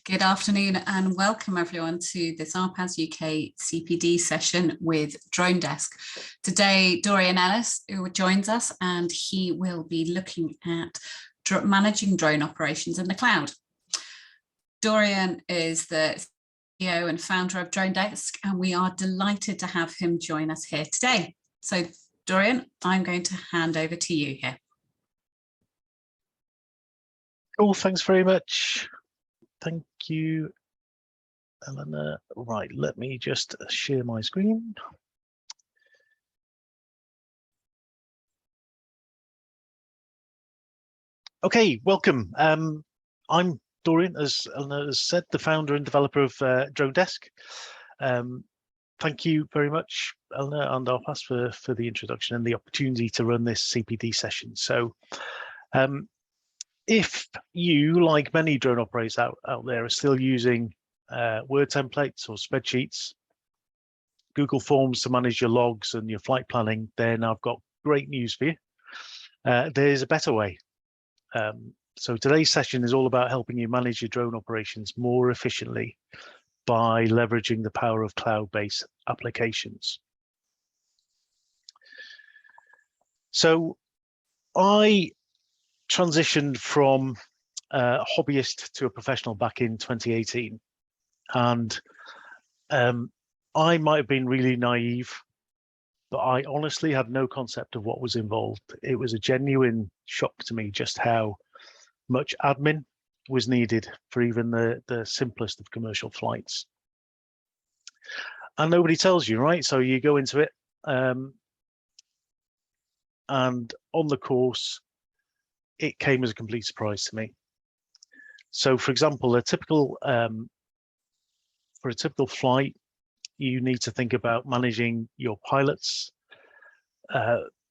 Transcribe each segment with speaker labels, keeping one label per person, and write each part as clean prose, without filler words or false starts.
Speaker 1: Good afternoon and welcome everyone to this ARPAS-UK CPD session with Drone Desk. Today, Dorian Ellis, who joins us, and he will be looking at managing drone operations in the cloud. Dorian is the CEO and founder of Drone Desk, and we are delighted to have him join us here today. So Dorian, I'm going to hand over to you here.
Speaker 2: Cool, thanks very much. Thank you, Eleanor. Right, let me just share my screen. Okay, welcome. I'm Dorian, as Eleanor has said, the founder and developer of Drone Desk. Thank you very much, Eleanor and ARPAS, for the introduction and the opportunity to run this CPD session. So, if you, like many drone operators out there, are still using Word templates or spreadsheets, Google Forms to manage your logs and your flight planning, then I've got great news for you. There's a better way. So today's session is all about helping you manage your drone operations more efficiently by leveraging the power of cloud-based applications. So I transitioned from a hobbyist to a professional back in 2018, and I might have been really naive, but I honestly had no concept of what was involved. It was a genuine shock to me just how much admin was needed for even the simplest of commercial flights. And nobody tells you, right? So you go into it, and on the course, it came as a complete surprise to me. So, for example, for a typical flight, you need to think about managing your pilots,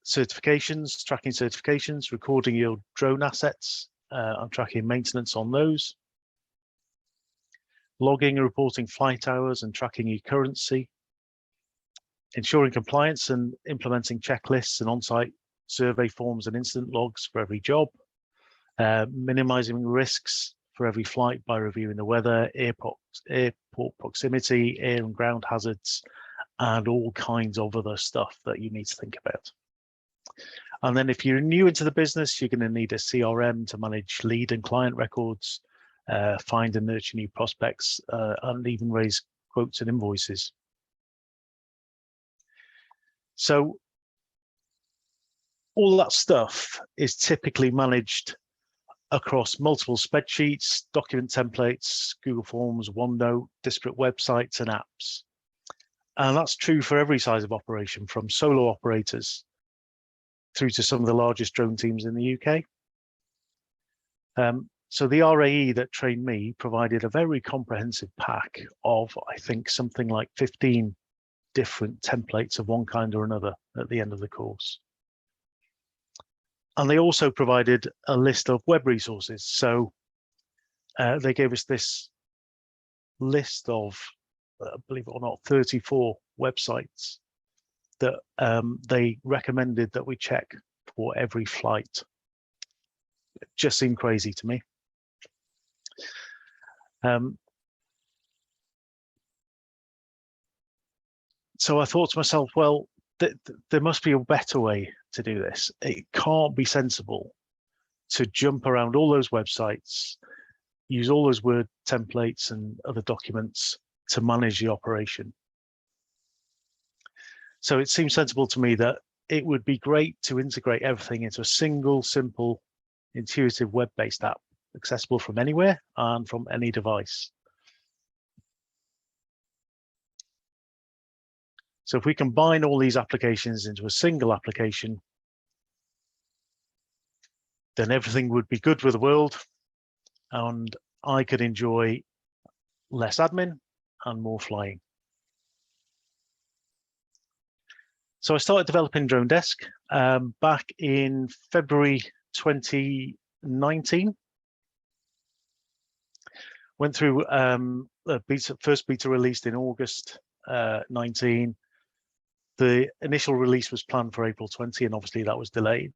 Speaker 2: certifications, tracking certifications, recording your drone assets, and tracking maintenance on those, logging and reporting flight hours and tracking your currency, ensuring compliance and implementing checklists and on-site survey forms and incident logs for every job, minimizing risks for every flight by reviewing the weather, airport proximity, air and ground hazards, and all kinds of other stuff that you need to think about. And then if you're new into the business, you're going to need a CRM to manage lead and client records, find and nurture new prospects, and even raise quotes and invoices. So all that stuff is typically managed across multiple spreadsheets, document templates, Google Forms, OneNote, disparate websites and apps. And that's true for every size of operation, from solo operators through to some of the largest drone teams in the UK. So the RAE that trained me provided a very comprehensive pack of, I think, something like 15 different templates of one kind or another at the end of the course. And they also provided a list of web resources. So they gave us this list of, believe it or not, 34 websites that they recommended that we check for every flight. It just seemed crazy to me. So I thought to myself, well, there must be a better way to do this. It can't be sensible to jump around all those websites, use all those Word templates and other documents to manage the operation. So it seems sensible to me that it would be great to integrate everything into a single, simple, intuitive web-based app, accessible from anywhere and from any device. So if we combine all these applications into a single application, then everything would be good with the world, and I could enjoy less admin and more flying. So I started developing Drone Desk back in February 2019. Went through first beta released in August 19. The initial release was planned for April 20, and obviously that was delayed.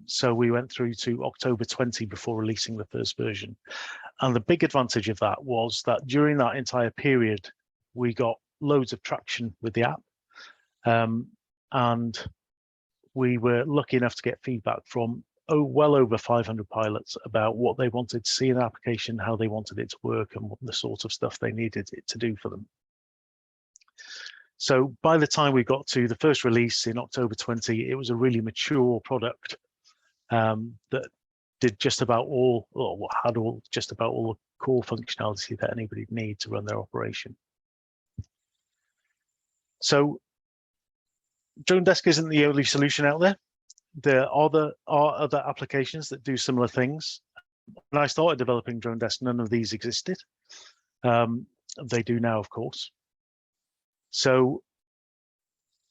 Speaker 2: So we went through to October 20 before releasing the first version. And the big advantage of that was that during that entire period, we got loads of traction with the app. And we were lucky enough to get feedback from well over 500 pilots about what they wanted to see in the application, how they wanted it to work, and what the sort of stuff they needed it to do for them. So by the time we got to the first release in October 20, it was a really mature product that did just about all, or had just about all the core functionality that anybody would need to run their operation. So Drone Desk isn't the only solution out there. There are other applications that do similar things. When I started developing Drone Desk, none of these existed. They do now, of course. So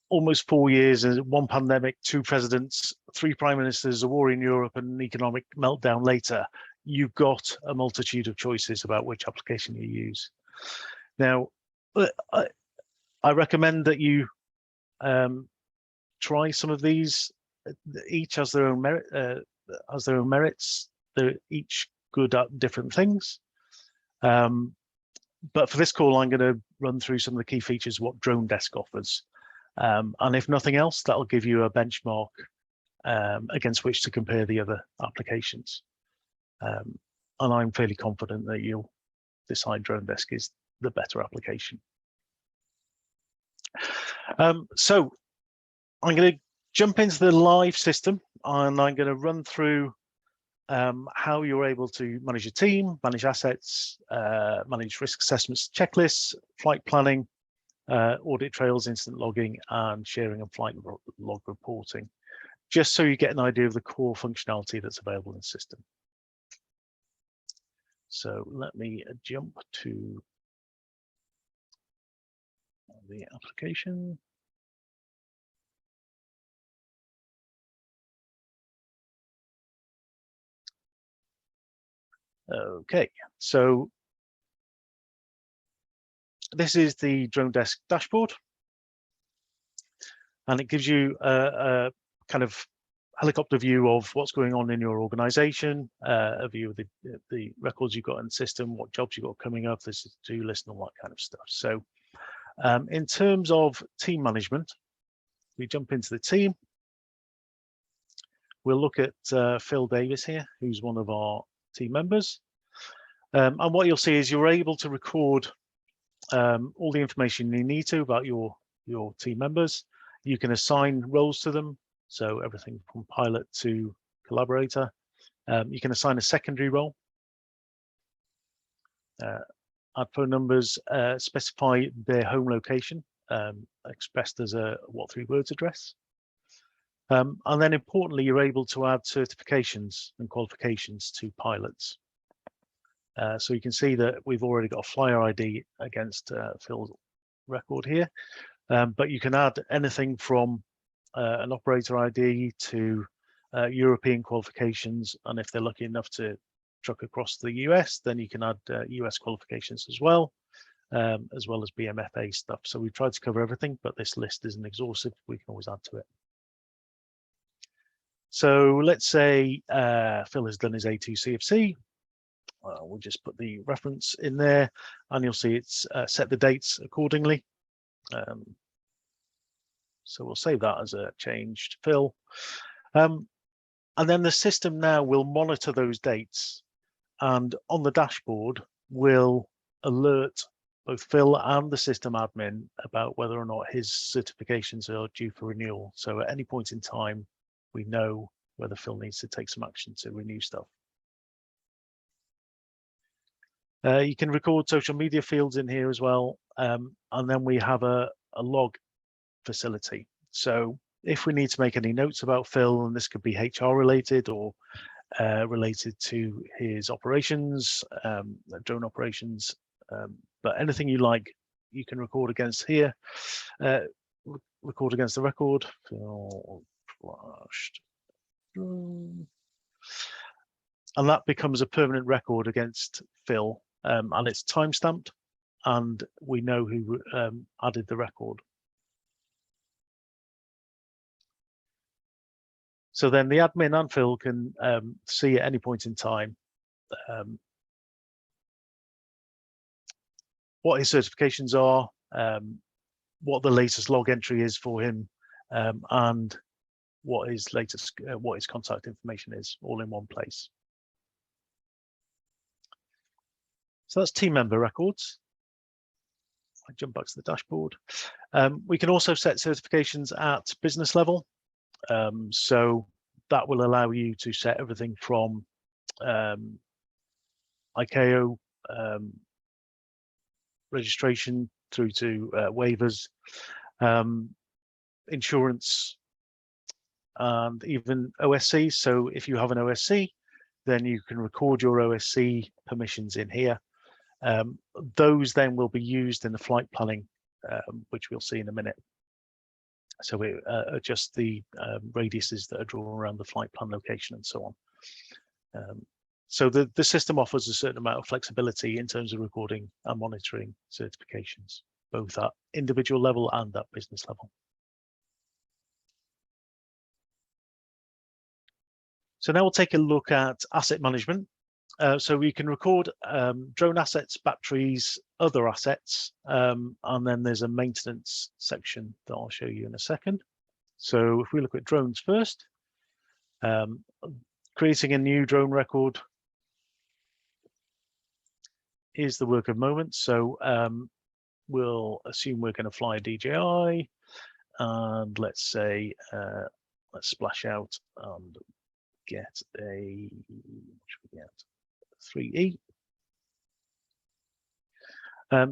Speaker 2: almost 4 years, one pandemic, 2 presidents, 3 prime ministers, a war in Europe, and an economic meltdown later, you've got a multitude of choices about which application you use. Now, I recommend that you try some of these. Each has their own merits. They're each good at different things. But for this call, I'm going to run through some of the key features of what Drone Desk offers. And if nothing else, that'll give you a benchmark against which to compare the other applications. And I'm fairly confident that you'll decide Drone Desk is the better application. So I'm going to jump into the live system, and I'm going to run through how you're able to manage your team, manage assets, manage risk assessments, checklists, flight planning, audit trails, incident logging, and sharing and flight log reporting, just so you get an idea of the core functionality that's available in the system. So let me jump to the application. Okay, so this is the Drone Desk dashboard, and it gives you a kind of helicopter view of what's going on in your organization, a view of the records you've got in the system, what jobs you've got coming up, this is to-do list and all that kind of stuff. So in terms of team management, we jump into the team. We'll look at Phil Davis here, who's one of our team members. And what you'll see is you're able to record all the information you need to about your team members. You can assign roles to them, so everything from pilot to collaborator. You can assign a secondary role, add phone numbers, specify their home location, expressed as a what3 words address. And then importantly, you're able to add certifications and qualifications to pilots. So you can see that we've already got a flyer ID against Phil's record here, but you can add anything from an operator ID to European qualifications, and if they're lucky enough to truck across the US, then you can add US qualifications as well as BMFA stuff. So we tried to cover everything, but this list isn't exhaustive. We can always add to it. So let's say Phil has done his A2 CFC. We'll just put the reference in there, and you'll see it's set the dates accordingly. So we'll save that as a changed Phil. And then the system now will monitor those dates, and on the dashboard will alert both Phil and the system admin about whether or not his certifications are due for renewal. So at any point in time, we know whether Phil needs to take some action to renew stuff. You can record social media fields in here as well. And then we have a log facility. So if we need to make any notes about Phil, and this could be HR related or related to his operations, drone operations, but anything you like, you can record against here. Record against the record. Phil flashed drone. And that becomes a permanent record against Phil, and it's timestamped, and we know who added the record. So then the admin and Phil can see at any point in time what his certifications are, what the latest log entry is for him, and what his latest, what his contact information is, all in one place. So that's team member records. I jump back to the dashboard. We can also set certifications at business level. So that will allow you to set everything from ICAO registration through to waivers, insurance, and even OSC. So if you have an OSC, then you can record your OSC permissions in here. Those then will be used in the flight planning, which we'll see in a minute. So we adjust the radiuses that are drawn around the flight plan location and so on. So the system offers a certain amount of flexibility in terms of recording and monitoring certifications, both at individual level and at business level. So now we'll take a look at asset management. So we can record drone assets, batteries, other assets, and then there's a maintenance section that I'll show you in a second. So if we look at drones first, creating a new drone record is the work of moments. So we'll assume we're going to fly a DJI, and let's say let's splash out and get a, what should we get? 3E.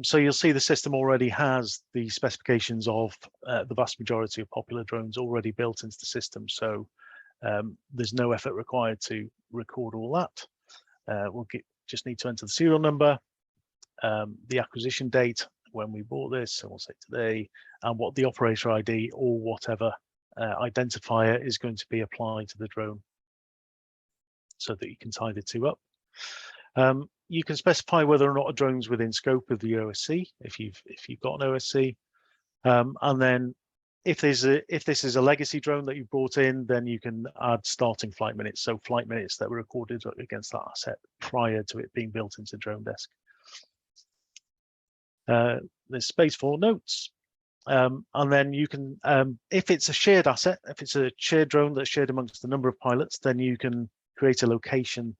Speaker 2: So you'll see the system already has the specifications of the vast majority of popular drones already built into the system. So there's no effort required to record all that. We'll just need to enter the serial number, the acquisition date, when we bought this, so we'll say today, and what the operator ID or whatever identifier is going to be applied to the drone, so that you can tie the two up. You can specify whether or not a drone's within scope of the OSC if you've got an OSC, and then if this is a legacy drone that you brought in, then you can add starting flight minutes, so flight minutes that were recorded against that asset prior to it being built into Drone Desk. There's space for notes, and then you can, if it's a shared asset, if it's a shared drone that's shared amongst a number of pilots, then you can create a location,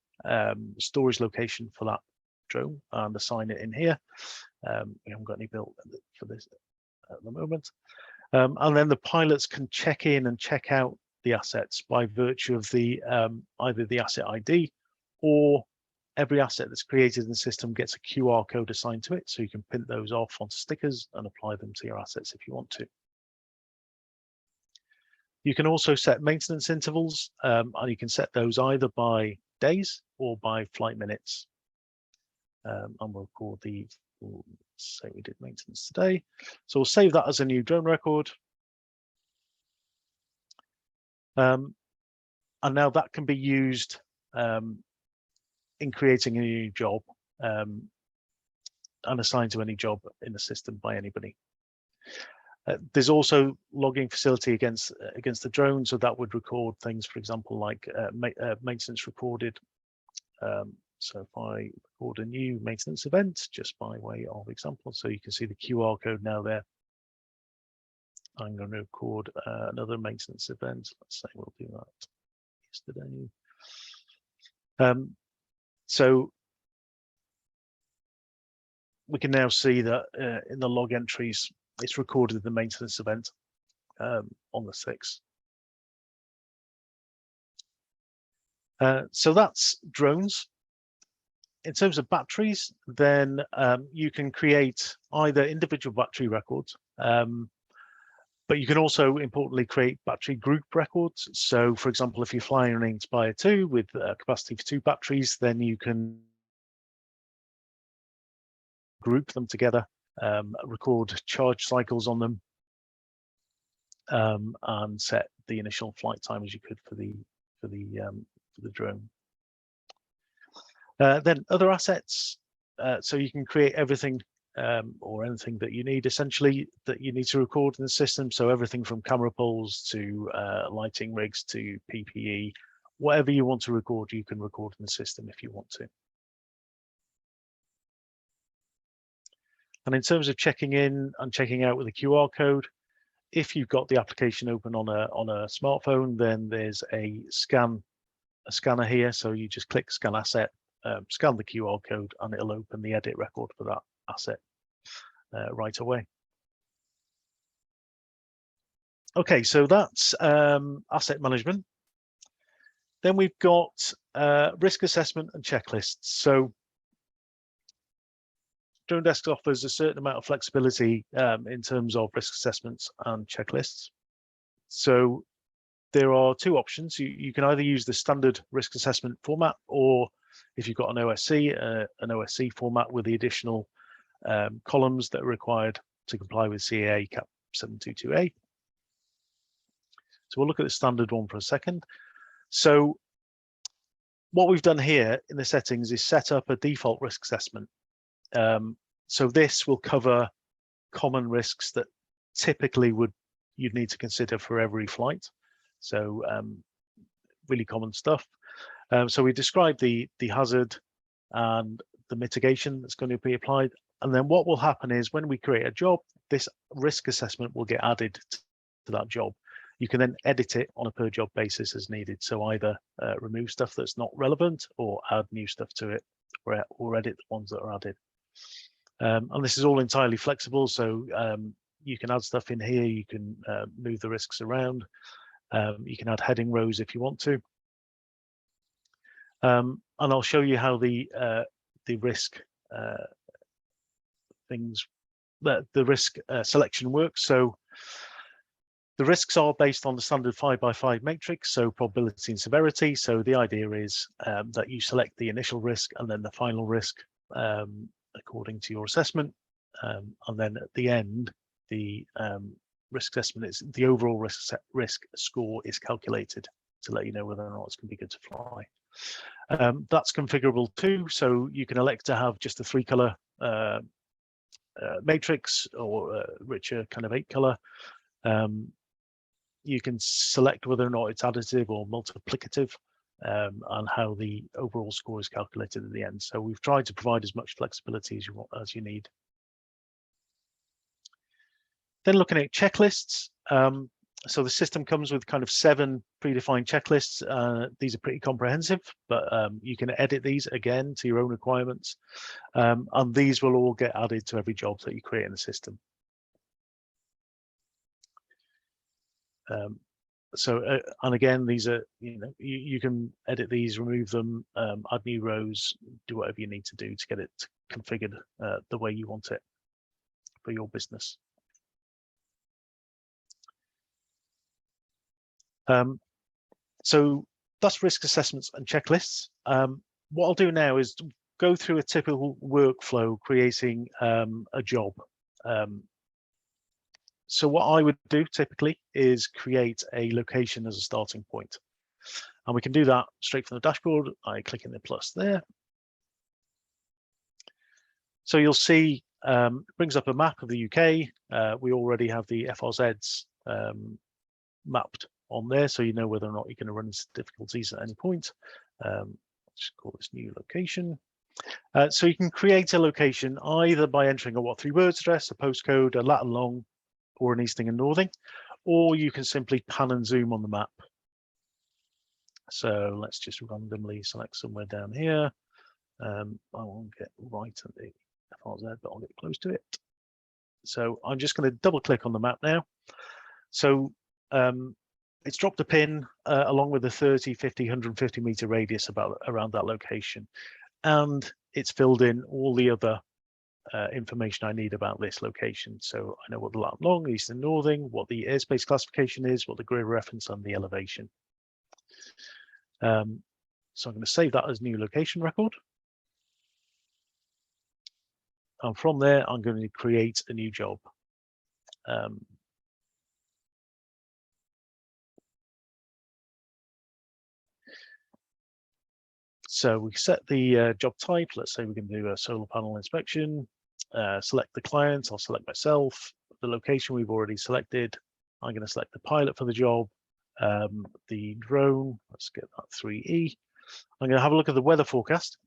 Speaker 2: storage location for that drone and assign it in here. We haven't got any built for this at the moment. And then the pilots can check in and check out the assets by virtue of the either the asset ID, or every asset that's created in the system gets a QR code assigned to it, so you can print those off onto stickers and apply them to your assets if you want to. You can also set maintenance intervals, and you can set those either by days or by flight minutes. And we'll record the, say we did maintenance today. So we'll save that as a new drone record. And now that can be used in creating a new job and assigned to any job in the system by anybody. There's also logging facility against the drone, so that would record things, for example, like maintenance recorded. So if I record a new maintenance event, just by way of example, so you can see the QR code now there. I'm going to record another maintenance event. Let's say we'll do that yesterday. So we can now see that in the log entries, it's recorded the maintenance event on the 6th. So that's drones. In terms of batteries, then you can create either individual battery records, but you can also importantly create battery group records. So for example, if you're flying an Inspire 2 with a capacity for 2 batteries, then you can group them together, record charge cycles on them, and set the initial flight time as you could for the drone. Then other assets, so you can create everything or anything that you need, essentially, that you need to record in the system. So everything from camera poles to lighting rigs to PPE, whatever you want to record, you can record in the system if you want to. And in terms of checking in and checking out with a QR code, if you've got the application open on a smartphone, then there's a scanner here. So you just click scan asset, scan the QR code, and it'll open the edit record for that asset right away. Okay, so that's asset management. Then we've got risk assessment and checklists. So Drone Desk offers a certain amount of flexibility in terms of risk assessments and checklists. So there are two options. You can either use the standard risk assessment format, or if you've got an OSC format with the additional columns that are required to comply with CAA Cap 722A. So we'll look at the standard one for a second. So what we've done here in the settings is set up a default risk assessment. So this will cover common risks that typically you'd need to consider for every flight. So really common stuff. So we describe the hazard and the mitigation that's going to be applied. And then what will happen is when we create a job, this risk assessment will get added to that job. You can then edit it on a per job basis as needed. So either remove stuff that's not relevant or add new stuff to it, or edit the ones that are added. And this is all entirely flexible. So you can add stuff in here. You can move the risks around. You can add heading rows if you want to. And I'll show you how the risk risk selection works. So the risks are based on the standard 5x5 matrix, so probability and severity. So the idea is that you select the initial risk and then the final risk according to your assessment. And then at the end, the risk assessment is the overall risk score is calculated to let you know whether or not it's going to be good to fly. That's configurable too. So you can elect to have just a 3-color matrix or richer kind of 8-color. You can select whether or not it's additive or multiplicative, and how the overall score is calculated at the end. So we've tried to provide as much flexibility as you need. Then looking at checklists. So the system comes with kind of 7 predefined checklists. These are pretty comprehensive, but you can edit these again to your own requirements. And these will all get added to every job that you create in the system. And again, these are, you can edit these, remove them, add new rows, do whatever you need to do to get it configured the way you want it for your business. So that's risk assessments and checklists. What I'll do now is go through a typical workflow creating a job. So what I would do typically is create a location as a starting point. And we can do that straight from the dashboard. I click in the plus there. So you'll see it brings up a map of the UK. We already have the FRZs mapped on there, so you know whether or not you're going to run into difficulties at any point. Let's call this new location. So you can create a location either by entering a what3 words address, a postcode, a lat and long, or an easting and northing, or you can simply pan and zoom on the map. So let's just randomly select somewhere down here. I won't get right at the FRZ, but I'll get close to it. So I'm just going to double click on the map now. So it's dropped a pin along with a 30, 50, 150 meter radius around that location. And it's filled in all the other information I need about this location. So I know what the lat and long, east and northing, what the airspace classification is, what the grid reference and the elevation. So I'm going to save that as new location record. And from there, I'm going to create a new job. So we set the job type. Let's say we can do a solar panel inspection. select the client. I'll select myself, the location we've already selected. I'm going to select the pilot for the job, the drone. Let's get that 3E. I'm going to have a look at the weather forecast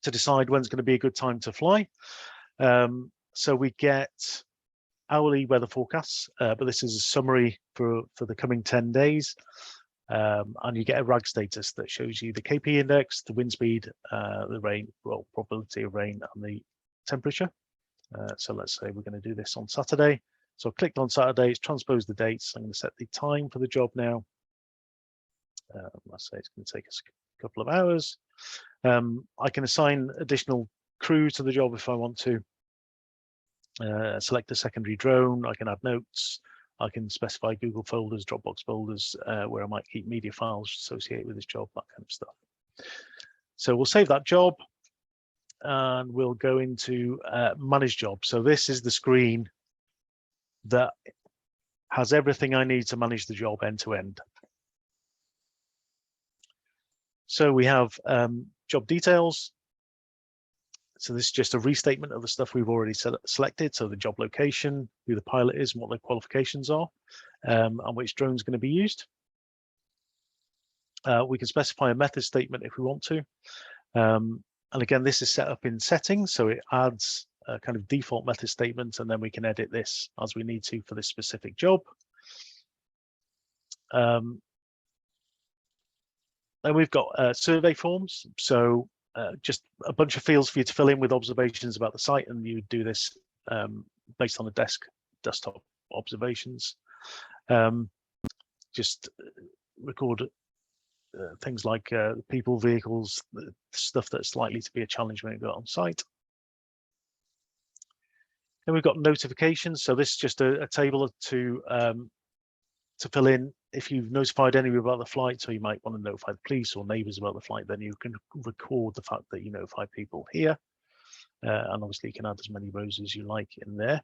Speaker 2: to decide when's going to be a good time to fly. So we get hourly weather forecasts, but this is a summary for the coming 10 days. And you get a RAG status that shows you the KP index, the wind speed, the rain, well, probability of rain, and the temperature. So let's say we're going to do this on Saturday. So I clicked on Saturday, it's transposed the dates. I'm going to set the time for the job now. Let's say it's going to take us a couple of hours. I can assign additional crew to the job if I want to. Select a secondary drone. I can add notes. I can specify Google folders, Dropbox folders, where I might keep media files associated with this job, that kind of stuff. So we'll save that job and we'll go into manage job. So this is the screen that has everything I need to manage the job end to end. So we have job details. So this is just a restatement of the stuff we've already selected. So the job location, who the pilot is and what their qualifications are, and which drone is going to be used. We can specify a method statement if we want to. And again, this is set up in settings. So it adds a kind of default method statement, and then we can edit this as we need to for this specific job. Then we've got survey forms. So just a bunch of fields for you to fill in with observations about the site, and you would do this based on the desktop observations. Just record things like people, vehicles, stuff that's likely to be a challenge when you go on site. Then we've got notifications. So this is just a table to fill in if you've notified anybody about the flight. So you might want to notify the police or neighbours about the flight, then you can record the fact that you notify people here. And obviously you can add as many rows as you like in there.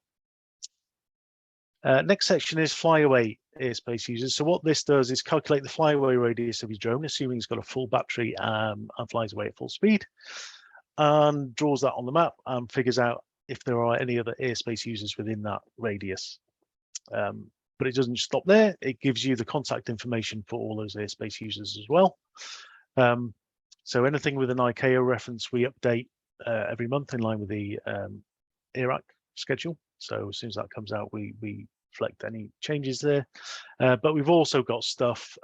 Speaker 2: Next section is flyaway airspace users. So what this does is calculate the flyaway radius of your drone, assuming it's got a full battery and flies away at full speed, and draws that on the map and figures out if there are any other airspace users within that radius. But it doesn't stop there. It gives you the contact information for all those airspace users as well. So anything with an ICAO reference, we update every month in line with the ARAC schedule. So as soon as that comes out, we reflect any changes there. But we've also got stuff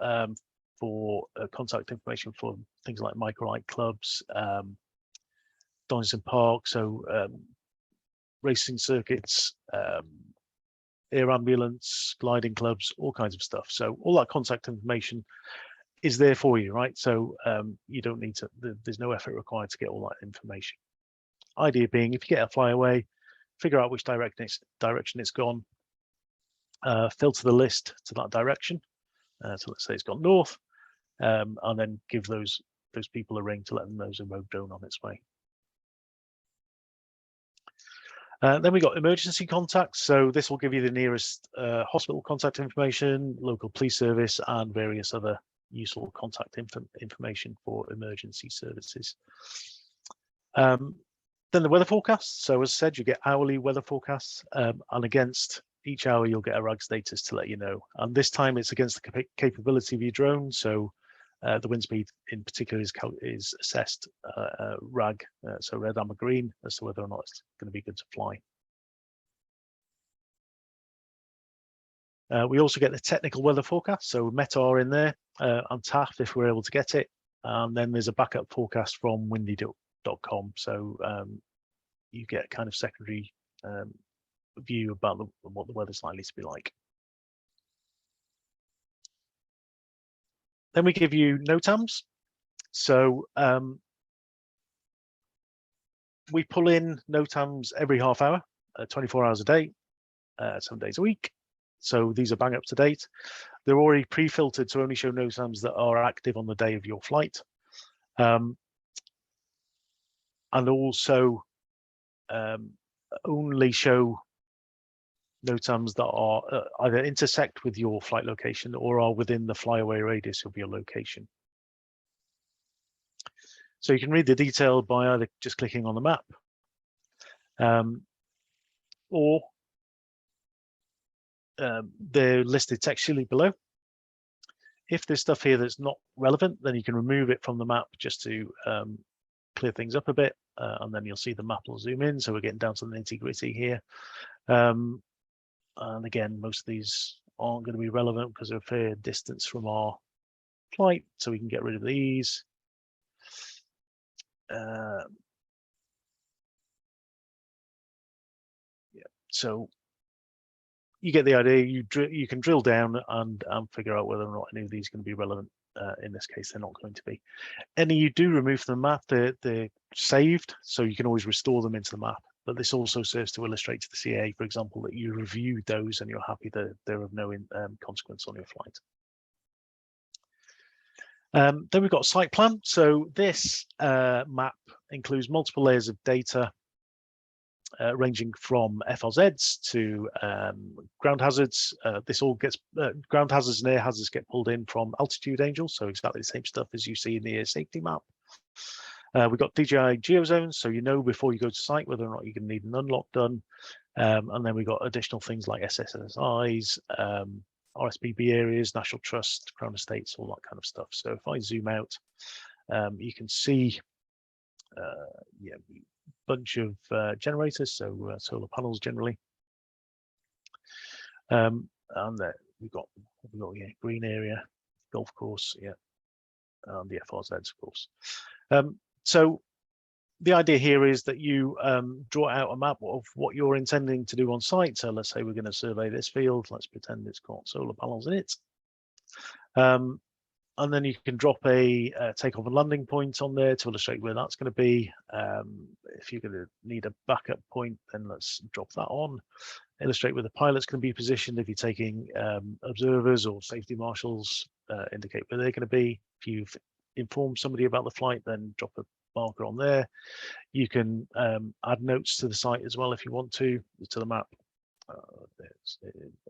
Speaker 2: for contact information for things like microlight clubs, Donington Park, so racing circuits, air ambulance, gliding clubs, all kinds of stuff. So all that contact information is there for you, right? So you don't need to, there's no effort required to get all that information. Idea being, if you get a flyaway, figure out which direction it's gone, filter the list to that direction. So let's say it's gone north, and then give those people a ring to let them know there's a rogue drone on its way. Then we got emergency contacts. So this will give you the nearest hospital contact information, local police service, and various other useful contact information for emergency services. Then the weather forecasts. So as I said, you get hourly weather forecasts, and against each hour you'll get a RAG status to let you know. And this time it's against the capability of your drone. So the wind speed in particular is assessed RAG, so red, amber, green, as to whether or not it's going to be good to fly. We also get the technical weather forecast, so METAR in there, and TAF if we're able to get it. And then there's a backup forecast from windy.com, so you get a kind of secondary view about what the weather's likely to be like. Then we give you NOTAMs. So we pull in NOTAMs every half hour, 24 hours a day, 7 days a week. So these are bang up to date. They're already pre-filtered to only show NOTAMs that are active on the day of your flight. And also only show NOTAMs that are either intersect with your flight location or are within the flyaway radius of your location. So you can read the detail by either just clicking on the map. or they're listed textually below. If there's stuff here that's not relevant, then you can remove it from the map just to clear things up a bit, and then you'll see the map will zoom in. So we're getting down to the nitty-gritty here. And again, most of these aren't going to be relevant because they're a fair distance from our flight, so we can get rid of these. Yeah, so you get the idea. You can drill down and figure out whether or not any of these are going to be relevant. In this case, they're not going to be. Any you do remove from the map, they're saved, so you can always restore them into the map. But this also serves to illustrate to the CA, for example, that you reviewed those and you're happy that they're of no consequence on your flight. Then we've got site plan. So this map includes multiple layers of data ranging from FRZs to ground hazards. This all gets ground hazards and air hazards get pulled in from Altitude Angel, so exactly the same stuff as you see in the air safety map. We've got DJI geozones, so you know before you go to site whether or not you're going to need an unlock done. And then we've got additional things like SSSIs, RSPB areas, National Trust, Crown Estates, all that kind of stuff. So if I zoom out, you can see yeah, bunch of generators, so solar panels generally, and there we've got yeah, green area, golf course, yeah, and the FRZs, of course. So the idea here is that you draw out a map of what you're intending to do on site. So let's say we're going to survey this field. Let's pretend it's got solar panels in it. And then you can drop a takeoff and landing point on there to illustrate where that's going to be. If you're going to need a backup point, then let's drop that on. Illustrate where the pilot's going to be positioned. If you're taking observers or safety marshals, indicate where they're going to be. If you've informed somebody about the flight, then drop a marker on there. You can add notes to the site as well if you want to the map. There's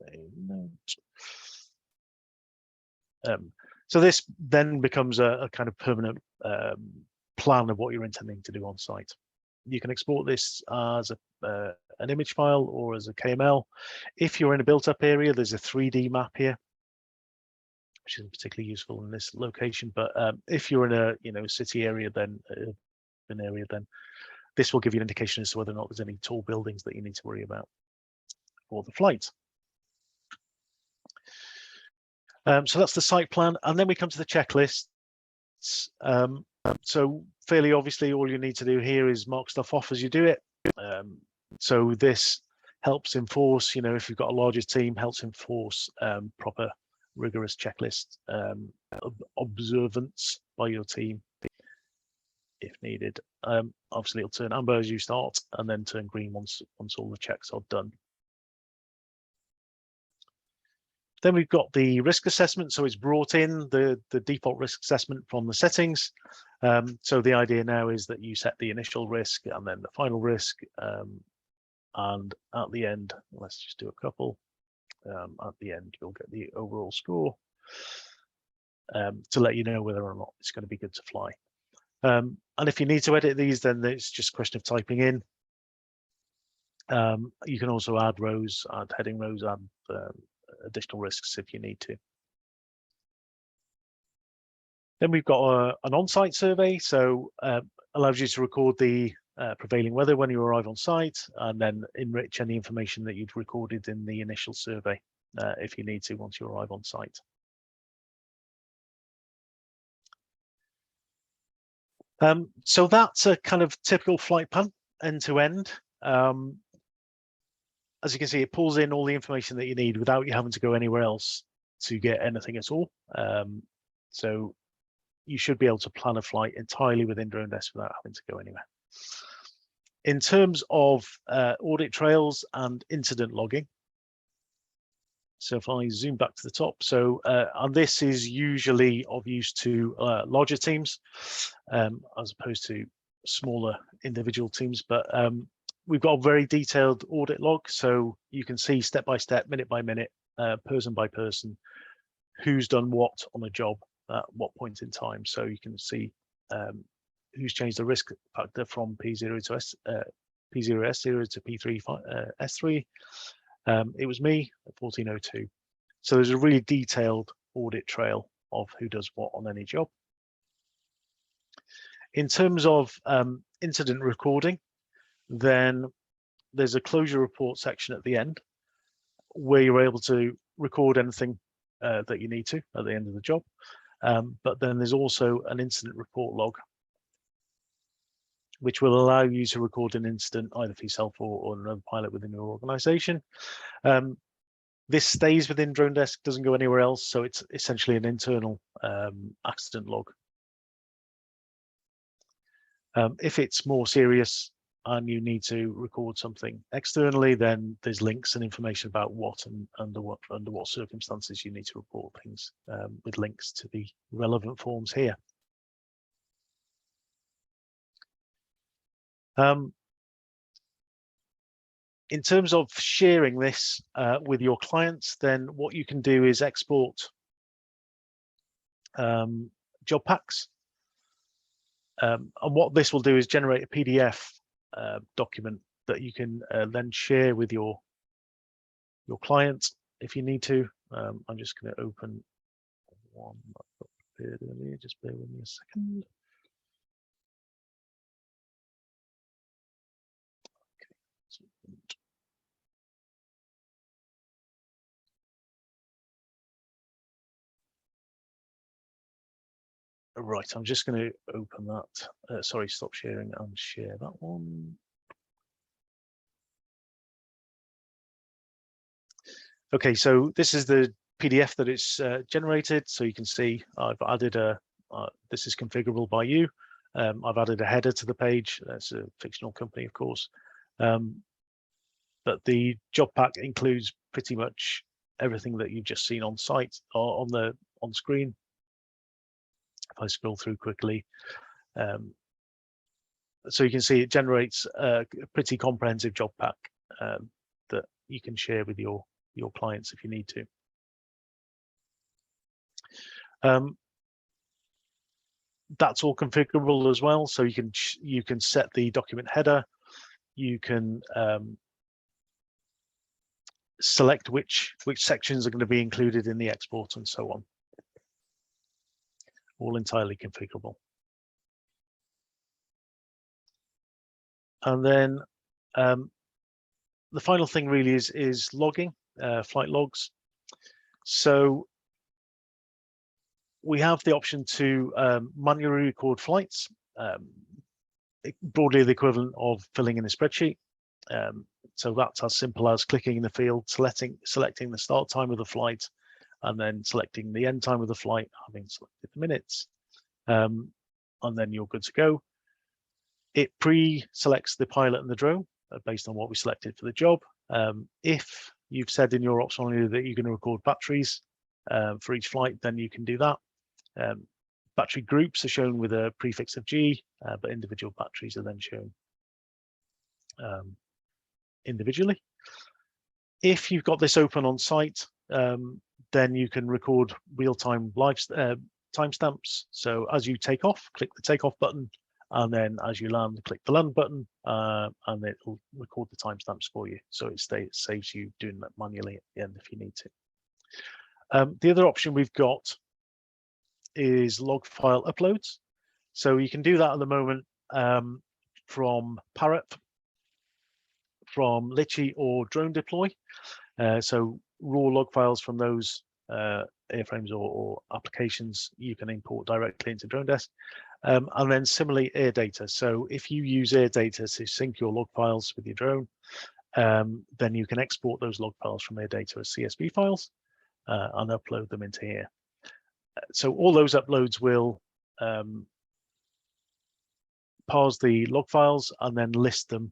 Speaker 2: a note. So this then becomes a kind of permanent plan of what you're intending to do on site. You can export this as an image file or as a KML. If you're in a built-up area, there's a 3D map here, which isn't particularly useful in this location. But if you're in a city area, then an area, then this will give you an indication as to whether or not there's any tall buildings that you need to worry about for the flight. So that's the site plan, and then we come to the checklists. So fairly obviously, all you need to do here is mark stuff off as you do it. So this helps enforce, if you've got a larger team, helps enforce proper rigorous checklist observance by your team if needed. Obviously, it'll turn amber as you start, and then turn green once all the checks are done. Then we've got the risk assessment. So it's brought in the default risk assessment from the settings. So the idea now is that you set the initial risk and then the final risk. And at the end, let's just do a couple. At the end, you'll get the overall score to let you know whether or not it's going to be good to fly. And if you need to edit these, then it's just a question of typing in. You can also add rows, add heading rows, add additional risks if you need to. Then we've got an on-site survey, so allows you to record the prevailing weather when you arrive on site, and then enrich any information that you'd recorded in the initial survey if you need to once you arrive on site. So that's a kind of typical flight plan end to end. As you can see, it pulls in all the information that you need without you having to go anywhere else to get anything at all. So you should be able to plan a flight entirely within DroneDesk without having to go anywhere. In terms of audit trails and incident logging, so if I zoom back to the top, so and this is usually of use to larger teams as opposed to smaller individual teams, but we've got a very detailed audit log, so you can see step by step, minute by minute, person by person, who's done what on a job at what point in time. So you can see who's changed the risk factor from P0 to P0S0 to P3 S3. It was me at 1402. So there's a really detailed audit trail of who does what on any job. In terms of incident recording, then there's a closure report section at the end where you're able to record anything that you need to at the end of the job. But then there's also an incident report log, which will allow you to record an incident either for yourself or another pilot within your organization. This stays within DroneDesk, doesn't go anywhere else, so it's essentially an internal accident log. If it's more serious and you need to record something externally, then there's links and information about what and under what circumstances you need to report things, with links to the relevant forms here. In terms of sharing this with your clients, then what you can do is export job packs. And what this will do is generate a PDF document that you can then share with your client if you need to. I'm just going to open one that I prepared earlier. Just bear with me a second. Right, I'm just going to open that. Sorry, stop sharing and share that one. Okay, so this is the PDF that it's generated. So you can see I've added this is configurable by you. I've added a header to the page. That's a fictional company, of course. But the job pack includes pretty much everything that you've just seen on site or on screen. If I scroll through quickly, so you can see it generates a pretty comprehensive job pack that you can share with your clients if you need to. That's all configurable as well, so you can set the document header. You can select which sections are going to be included in the export and so on. All entirely configurable. And then the final thing really is logging, flight logs. So we have the option to manually record flights, broadly the equivalent of filling in a spreadsheet. So that's as simple as clicking in the field, selecting the start time of the flight, and then selecting the end time of the flight, having selected the minutes, and then you're good to go. It pre-selects the pilot and the drone based on what we selected for the job. If you've said in your ops manual that you're going to record batteries for each flight, then you can do that. Battery groups are shown with a prefix of G, but individual batteries are then shown individually. If you've got this open on site, then you can record real-time live timestamps. So as you take off, click the takeoff button, and then as you land, click the land button, and it will record the timestamps for you. So it saves you doing that manually at the end if you need to. The other option we've got is log file uploads. So you can do that at the moment from Parrot, from Litchi or Drone Deploy. So raw log files from those airframes or applications you can import directly into DroneDesk. And then similarly air data. So if you use air data to sync your log files with your drone, then you can export those log files from air data as CSV files and upload them into here. So all those uploads will parse the log files and then list them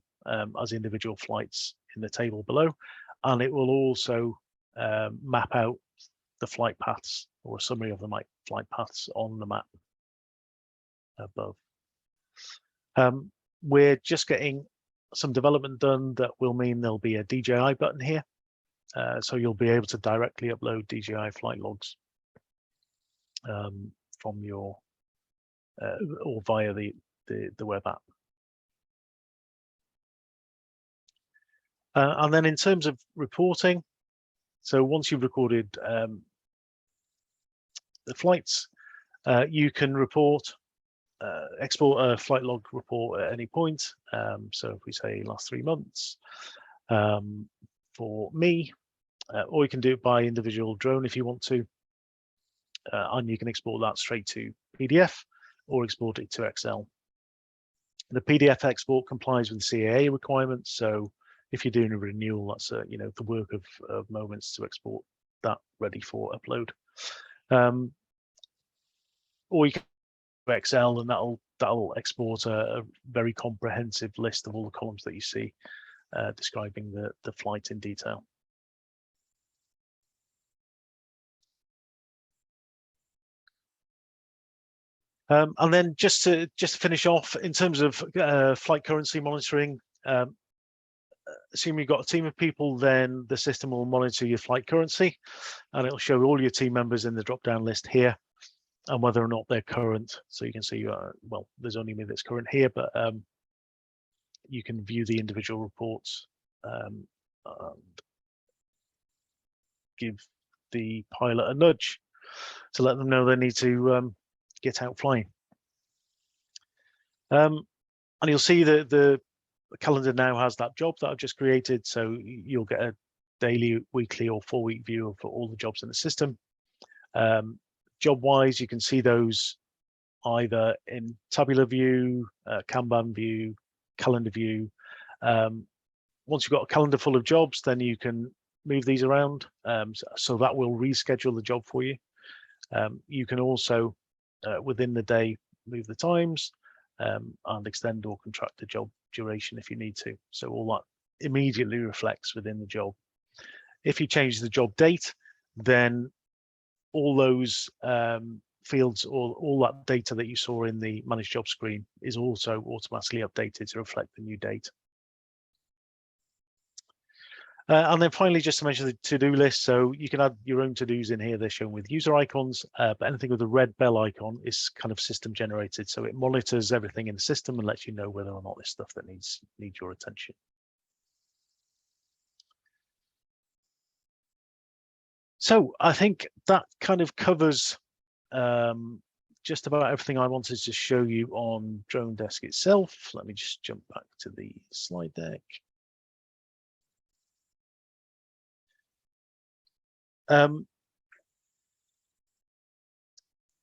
Speaker 2: as individual flights in the table below. And it will also map out the flight paths or a summary of the flight paths on the map above. We're just getting some development done that will mean there'll be a DJI button here. So you'll be able to directly upload DJI flight logs from your or via the web app. And then in terms of reporting, so once you've recorded the flights, you can export a flight log report at any point. So if we say last 3 months for me, or you can do it by individual drone if you want to, and you can export that straight to PDF or export it to Excel. The PDF export complies with the CAA requirements, so if you're doing a renewal, that's the work of moments to export that ready for upload. Or you can do Excel, and that'll export a very comprehensive list of all the columns that you see describing the flight in detail. And then just to finish off, in terms of flight currency monitoring, assume you've got a team of people, then the system will monitor your flight currency, and it'll show all your team members in the drop-down list here, and whether or not they're current. So you can see, well, there's only me that's current here, but you can view the individual reports and give the pilot a nudge to let them know they need to get out flying. And you'll see that the calendar now has that job that I've just created, so you'll get a daily, weekly, or 4-week view of all the jobs in the system. Job-wise, you can see those either in tabular view, Kanban view, calendar view. Once you've got a calendar full of jobs, then you can move these around, so that will reschedule the job for you. You can also, within the day, move the times and extend or contract the job duration if you need to. So all that immediately reflects within the job. If you change the job date, then all those fields, or all that data that you saw in the manage job screen is also automatically updated to reflect the new date. And then finally, just to mention the to-do list, so you can add your own to-dos in here. They're shown with user icons, but anything with a red bell icon is kind of system generated. So it monitors everything in the system and lets you know whether or not there's stuff that needs your attention. So I think that kind of covers just about everything I wanted to show you on Drone Desk itself. Let me just jump back to the slide deck.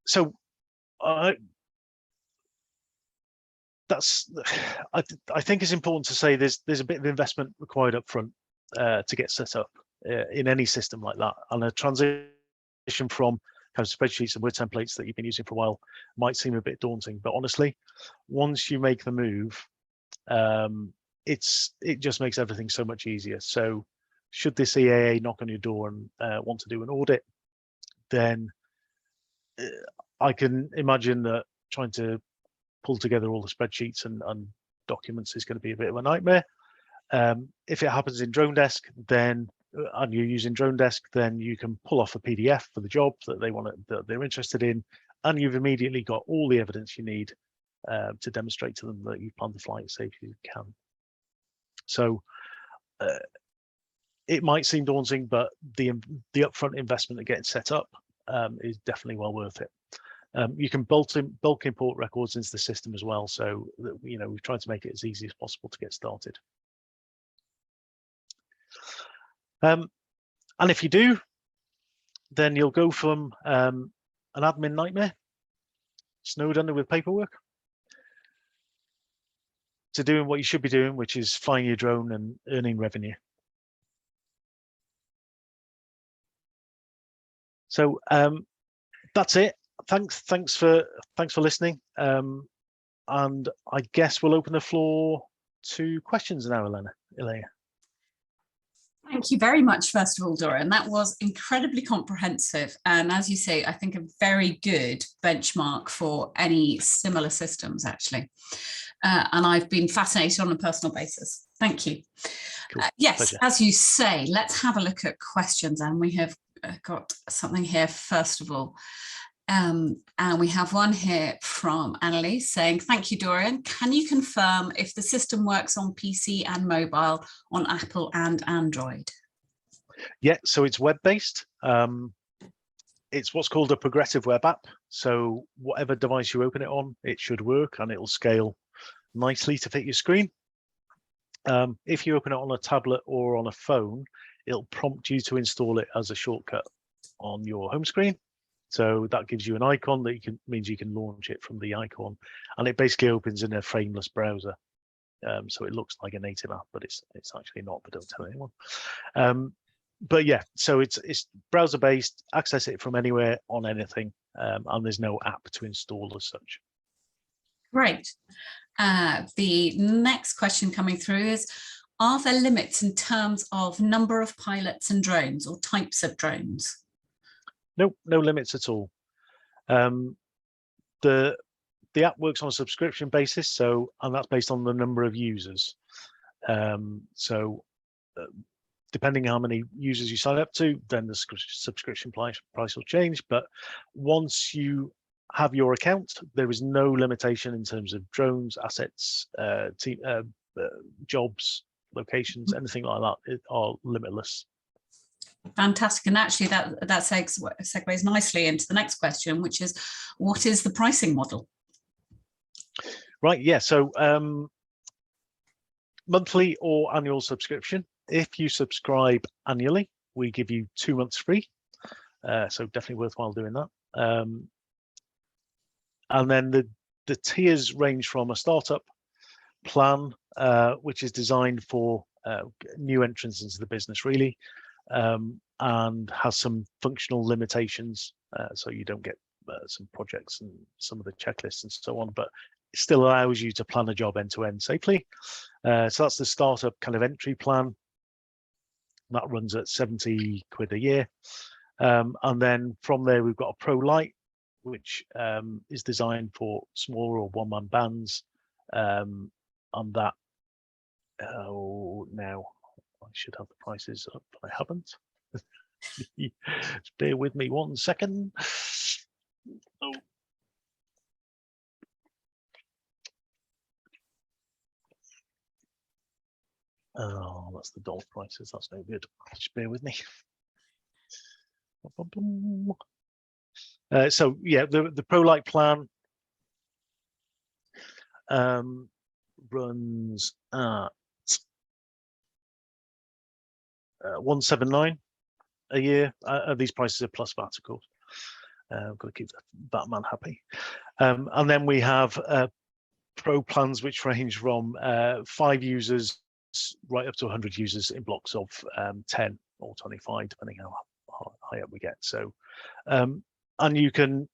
Speaker 2: So I think it's important to say there's a bit of investment required up front to get set up in any system like that, and a transition from kind of spreadsheets and word templates that you've been using for a while might seem a bit daunting, but honestly, once you make the move, it just makes everything so much easier. So should the CAA knock on your door and want to do an audit, then I can imagine that trying to pull together all the spreadsheets and documents is going to be a bit of a nightmare. If it happens in Drone Desk, then and you're using Drone Desk, then you can pull off a PDF for the job that they're interested in, and you've immediately got all the evidence you need to demonstrate to them that you planned the flight as safely as you can. So it might seem daunting, but the upfront investment of getting set up is definitely well worth it. You can bulk import records into the system as well, so that, we've tried to make it as easy as possible to get started. And if you do, then you'll go from an admin nightmare, snowed under with paperwork, to doing what you should be doing, which is flying your drone and earning revenue. So that's it. Thanks for listening. And I guess we'll open the floor to questions now, Elena.
Speaker 1: Thank you very much, first of all, Dorian. That was incredibly comprehensive. And as you say, I think a very good benchmark for any similar systems, actually. And I've been fascinated on a personal basis. Thank you.
Speaker 2: Cool.
Speaker 1: Yes,
Speaker 2: Pleasure.
Speaker 1: as you say, let's have a look at questions. And we have got something here, first of all. And we have one here from Annalise saying, thank you, Dorian. Can you confirm if the system works on PC and mobile on Apple and Android?
Speaker 2: Yeah, so it's web-based. It's what's called a progressive web app. So whatever device you open it on, it should work and it'll scale nicely to fit your screen. If you open it on a tablet or on a phone, it'll prompt you to install it as a shortcut on your home screen. So that gives you an icon that means you can launch it from the icon, and it basically opens in a frameless browser. So it looks like a native app, but it's actually not. But don't tell anyone. But yeah, so it's browser based. Access it from anywhere on anything, and there's no app to install as such.
Speaker 1: Great. The next question coming through is, are there limits in terms of number of pilots and drones or types of drones?
Speaker 2: No limits at all. The app works on a subscription basis, and that's based on the number of users. Depending how many users you sign up to, then the subscription price will change. But once you have your account, there is no limitation in terms of drones, assets, jobs, locations, anything like that are limitless.
Speaker 1: Fantastic. And actually that segues nicely into the next question, which is, what is the pricing model?
Speaker 2: Right, yeah, so monthly or annual subscription. If you subscribe annually, we give you 2 months free. So definitely worthwhile doing that. And then the tiers range from a startup plan, which is designed for new entrants into the business, really, and has some functional limitations, so you don't get some projects and some of the checklists and so on, but it still allows you to plan a job end to end safely. So that's the startup kind of entry plan. That runs at 70 quid a year. And then from there, we've got a Pro Lite, which is designed for smaller or one-man bands. And that, now I should have the prices up, but I haven't. Just bear with me 1 second. Oh, that's the dollar prices. That's no good. Just bear with me. So yeah, the Pro Lite plan runs at 179 a year. These prices are plus VAT, of course. I've got to keep the Batman happy. And then we have Pro plans, which range from 5 users right up to 100 users in blocks of 10 or 25, depending how high up we get. So, and you can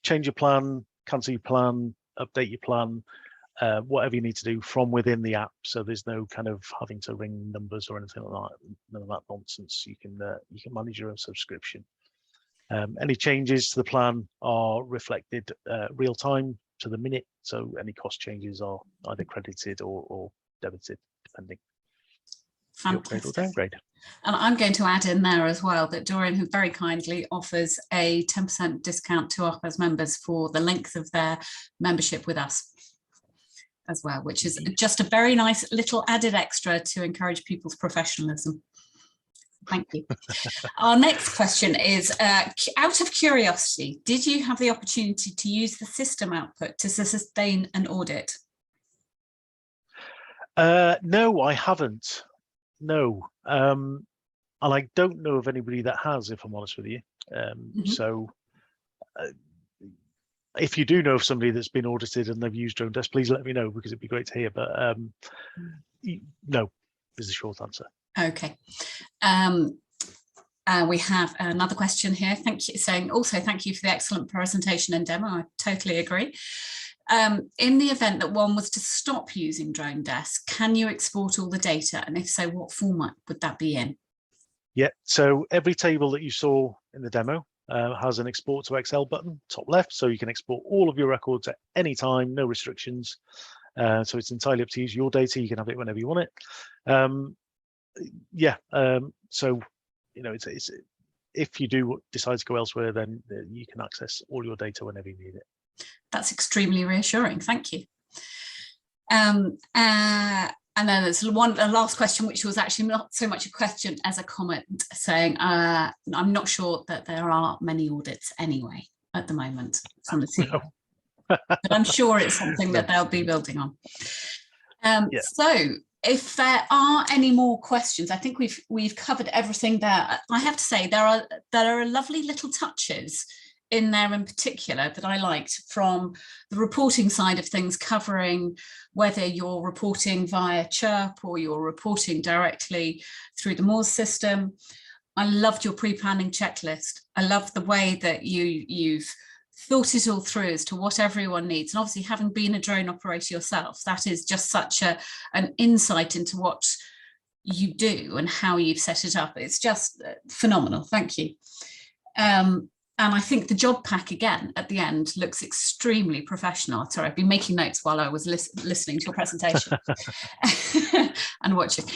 Speaker 2: change your plan, cancel your plan, update your plan, whatever you need to do from within the app. So there's no kind of having to ring numbers or anything like that. None of that nonsense. You can manage your own subscription. Any changes to the plan are reflected real time to the minute. So any cost changes are either credited or debited, depending.
Speaker 1: Fantastic.
Speaker 2: Upgrade or downgrade.
Speaker 1: And I'm going to add in there as well that Dorian, who very kindly offers a 10% discount to ARPAS members for the length of their membership with us as well, which is just a very nice little added extra to encourage people's professionalism. Thank you. Our next question is, out of curiosity, did you have the opportunity to use the system output to sustain an audit?
Speaker 2: No, I haven't. No. And I don't know of anybody that has, if I'm honest with you. So if you do know of somebody that's been audited and they've used Drone Desk, please let me know, because it'd be great to hear. But no is the short answer. Okay.
Speaker 1: We have another question here. Thank you, saying also thank you for the excellent presentation and demo. I totally agree. In the event that one was to stop using Drone Desk, can you export all the data? And if so, what format would that be in?
Speaker 2: Yeah, so every table that you saw in the demo has an export to Excel button, top left, so you can export all of your records at any time, no restrictions. So it's entirely up to use your data. You can have it whenever you want it. So you know, it's if you do decide to go elsewhere, then you can access all your data whenever you need it.
Speaker 1: That's extremely reassuring. Thank you. And then there's a last question, which was actually not so much a question as a comment, saying, I'm not sure that there are many audits anyway at the moment from the CEO. But I'm sure it's something that they'll be building on.
Speaker 2: Yeah.
Speaker 1: So if there are any more questions, I think we've covered everything there. I have to say there are lovely little touches in there in particular that I liked, from the reporting side of things, covering whether you're reporting via Chirp or you're reporting directly through the Moores system. I loved your pre-planning checklist. I love the way that you've thought it all through as to what everyone needs. And obviously, having been a drone operator yourself, that is just such an insight into what you do and how you've set it up. It's just phenomenal. Thank you. And I think the job pack, again, at the end, looks extremely professional. Sorry, I've been making notes while I was listening to your presentation and watching.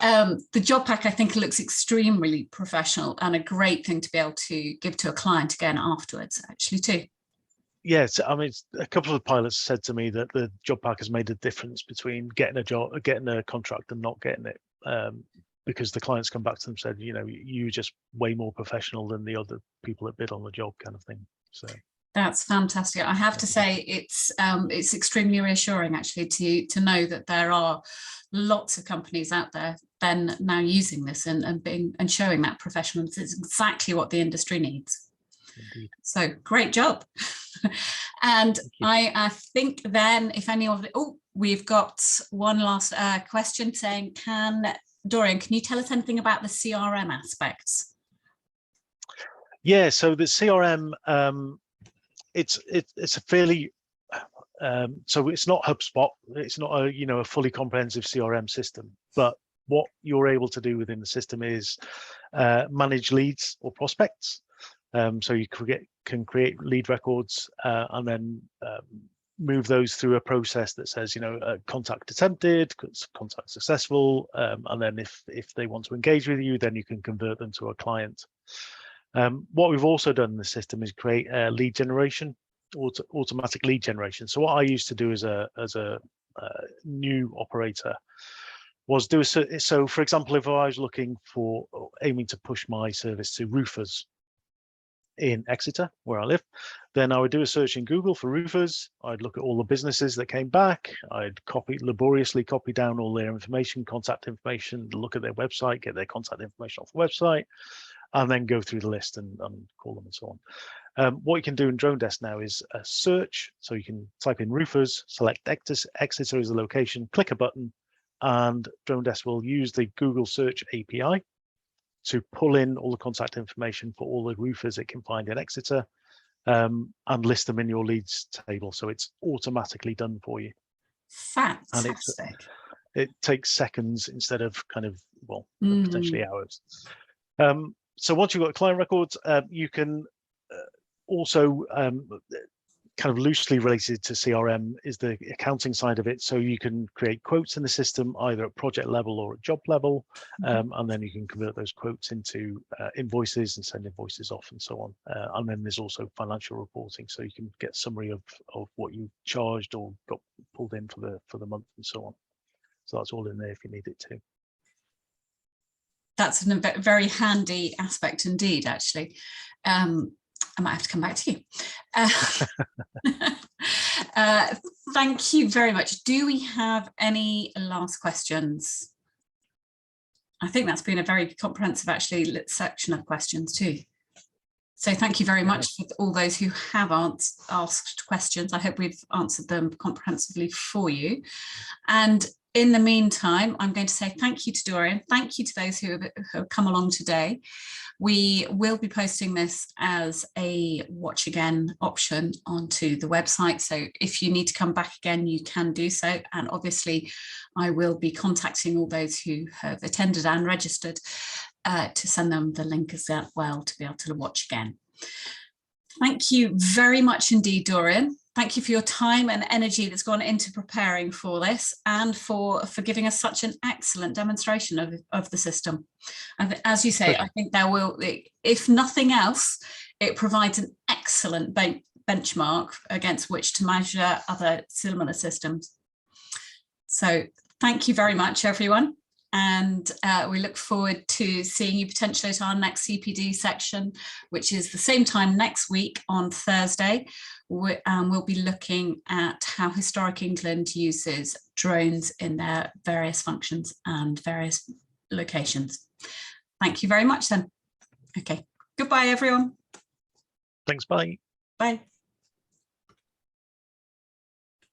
Speaker 1: The job pack, I think, looks extremely professional and a great thing to be able to give to a client again afterwards, actually, too.
Speaker 2: Yes, I mean, a couple of pilots said to me that the job pack has made a difference between getting a contract and not getting it. Because the clients come back to them and said, you know, you're just way more professional than the other people that bid on the job, kind of thing. So
Speaker 1: that's fantastic. I have to say it's extremely reassuring, actually, to know that there are lots of companies out there then now using this and showing that professionalism. It's exactly what the industry needs.
Speaker 2: Indeed.
Speaker 1: So great job. And I think then, if any of it, we've got one last question saying, Dorian, can you tell us anything about the CRM aspects?
Speaker 2: Yeah, so the CRM, it's a fairly so it's not HubSpot. It's not a fully comprehensive CRM system. But what you're able to do within the system is manage leads or prospects. So you can create lead records and then move those through a process that says, contact attempted, contact successful, and then if they want to engage with you, then you can convert them to a client. What we've also done in the system is create lead generation, automatic lead generation. So what I used to do as a new operator was so for example, if I was aiming to push my service to roofers in Exeter, where I live, then I would do a search in Google for roofers. I'd look at all the businesses that came back. I'd laboriously copy down all their information, contact information, look at their website, get their contact information off the website, and then go through the list and call them and so on. What you can do in Drone Desk now is a search. So you can type in roofers, select Exeter as the location, click a button, and Drone Desk will use the Google Search API to pull in all the contact information for all the roofers it can find in Exeter and list them in your leads table. So it's automatically done for you.
Speaker 1: Fantastic.
Speaker 2: And it takes seconds instead of potentially hours. So once you've got client records, you can also kind of loosely related to CRM is the accounting side of it. So you can create quotes in the system, either at project level or at job level, and then you can convert those quotes into invoices and send invoices off and so on. And then there's also financial reporting, so you can get summary of what you charged or got pulled in for the month and so on. So that's all in there if you need it to.
Speaker 1: That's a very handy aspect indeed, actually. I might have to come back to you. Thank you very much. Do we have any last questions? I think that's been a very comprehensive, actually, section of questions too. So thank you very much for all those who have asked questions. I hope we've answered them comprehensively for you. And in the meantime, I'm going to say thank you to Dorian. Thank you to those who have come along today. We will be posting this as a watch again option onto the website. So if you need to come back again, you can do so. And obviously, I will be contacting all those who have attended and registered to send them the link as well to be able to watch again. Thank you very much indeed, Dorian. thank you for your time and energy that's gone into preparing for this, and for giving us such an excellent demonstration of the system. And as you say, I think there will, if nothing else, it provides an excellent benchmark against which to measure other similar systems. So thank you very much, everyone. And we look forward to seeing you potentially at our next CPD section, which is the same time next week on Thursday. We'll be looking at how Historic England uses drones in their various functions and various locations. Thank you very much then. Okay, goodbye everyone.
Speaker 2: Thanks, bye.
Speaker 1: Bye.